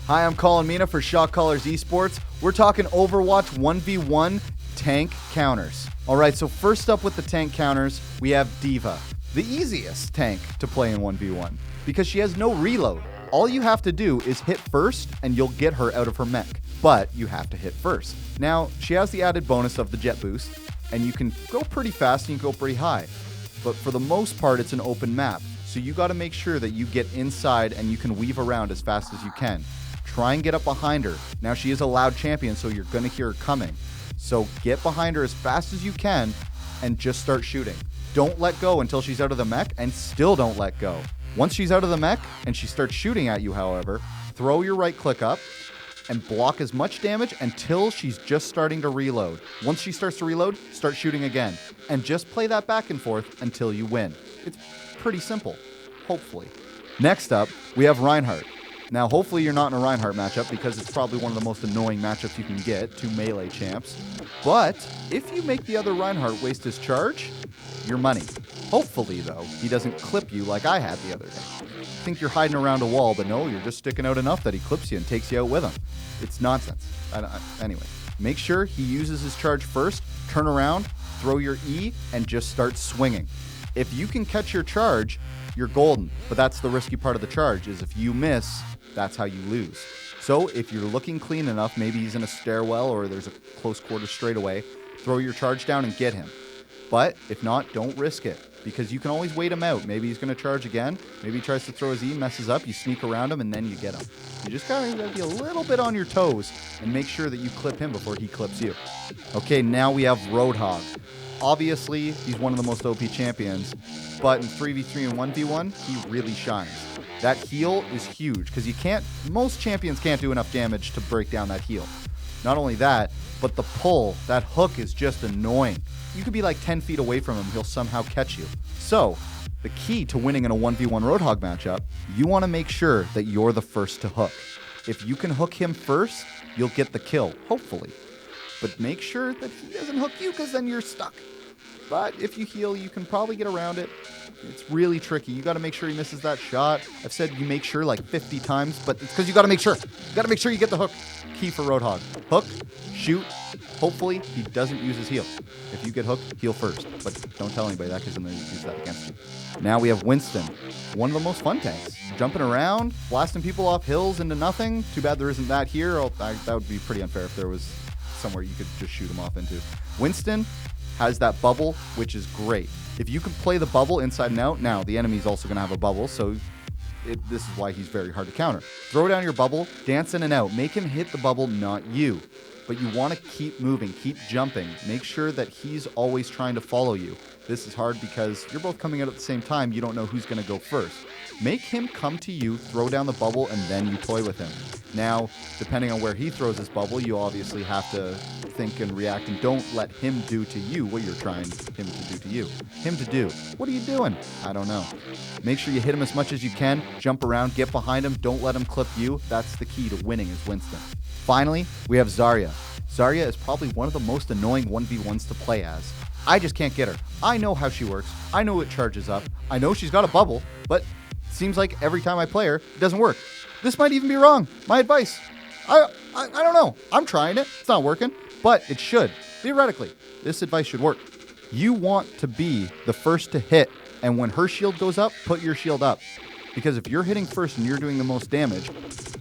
Hi, I'm Colin Meenagh for Shot Callers eSports. We're talking Overwatch 1v1 tank counters. All right, so first up with the tank counters, we have D.Va, the easiest tank to play in 1v1 because she has no reload. All you have to do is hit first and you'll get her out of her mech, but you have to hit first. Now, she has the added bonus of the jet boost, and you can go pretty fast and you can go pretty high, but for the most part, it's an open map, so you got to make sure that you get inside and you can weave around as fast as you can. Try and get up behind her. Now, she is a loud champion, so you're going to hear her coming. So get behind her as fast as you can and just start shooting. Don't let go until she's out of the mech, and still don't let go. Once she's out of the mech and she starts shooting at you, however, throw your right click up and block as much damage until she's just starting to reload. Once she starts to reload, start shooting again. And just play that back and forth until you win. It's pretty simple, hopefully. Next up, we have Reinhardt. Now, hopefully you're not in a Reinhardt matchup because it's probably one of the most annoying matchups you can get, two melee champs. But if you make the other Reinhardt waste his charge, you're money. Hopefully, though, he doesn't clip you like I had the other day. Think you're hiding around a wall, but no, you're just sticking out enough that he clips you and takes you out with him. It's nonsense. Anyway, make sure he uses his charge first, turn around, throw your E, and just start swinging. If you can catch your charge, you're golden, but that's the risky part of the charge, is if you miss, that's how you lose. So if you're looking clean enough, maybe he's in a stairwell or there's a close quarter straightaway, throw your charge down and get him. But if not, don't risk it, because you can always wait him out. Maybe he's going to charge again. Maybe he tries to throw his E, messes up, you sneak around him, and then you get him. You just got to be a little bit on your toes and make sure that you clip him before he clips you. Okay, now we have Roadhog. Obviously, he's one of the most OP champions, but in 3v3 and 1v1, he really shines. That heal is huge, because most champions can't do enough damage to break down that heal. Not only that, but the pull, that hook is just annoying. You could be like 10 feet away from him, he'll somehow catch you. So, the key to winning in a 1v1 Roadhog matchup, you want to make sure that you're the first to hook. If you can hook him first, you'll get the kill, hopefully. But make sure that he doesn't hook you, because then you're stuck. But if you heal, you can probably get around it. It's really tricky. You got to make sure he misses that shot. I've said you make sure like 50 times, but it's because you got to make sure. You got to make sure you get the hook. Key for Roadhog. Hook, shoot. Hopefully, he doesn't use his heal. If you get hooked, heal first. But don't tell anybody that, because then they use that against you. Now we have Winston, one of the most fun tanks. Jumping around, blasting people off hills into nothing. Too bad there isn't that here. That would be pretty unfair if there was somewhere you could just shoot him off into. Winston has that bubble, which is great. If you can play the bubble inside and out, now the enemy's also going to have a bubble, so this is why he's very hard to counter. Throw down your bubble, dance in and out. Make him hit the bubble, not you. But you want to keep moving, keep jumping. Make sure that he's always trying to follow you. This is hard because you're both coming out at the same time. You don't know who's going to go first. Make him come to you, throw down the bubble, and then you toy with him. Now, depending on where he throws his bubble, you obviously have to think and react, and don't let him do to you what you're trying him to do to you. Him to do. What are you doing? I don't know. Make sure you hit him as much as you can. Jump around, get behind him. Don't let him clip you. That's the key to winning as Winston. Finally, we have Zarya. Zarya is probably one of the most annoying 1v1s to play as. I just can't get her. I know how she works. I know it charges up. I know she's got a bubble, but it seems like every time I play her, it doesn't work. This might even be wrong. My advice. I don't know. I'm trying it. It's not working, but it should. Theoretically, this advice should work. You want to be the first to hit, and when her shield goes up, put your shield up. Because if you're hitting first and you're doing the most damage,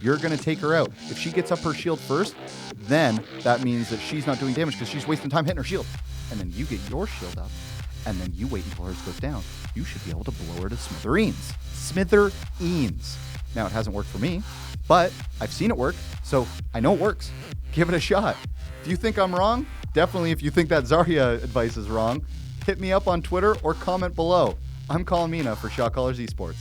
you're going to take her out. If she gets up her shield first, then that means that she's not doing damage because she's wasting time hitting her shield. And then you get your shield up, and then you wait until hers goes down. You should be able to blow her to smithereens. Smithereens. Now, it hasn't worked for me, but I've seen it work, so I know it works. Give it a shot. If you think I'm wrong, definitely if you think that Zarya advice is wrong, hit me up on Twitter or comment below. I'm Colin Meenagh for Shot Callers eSports.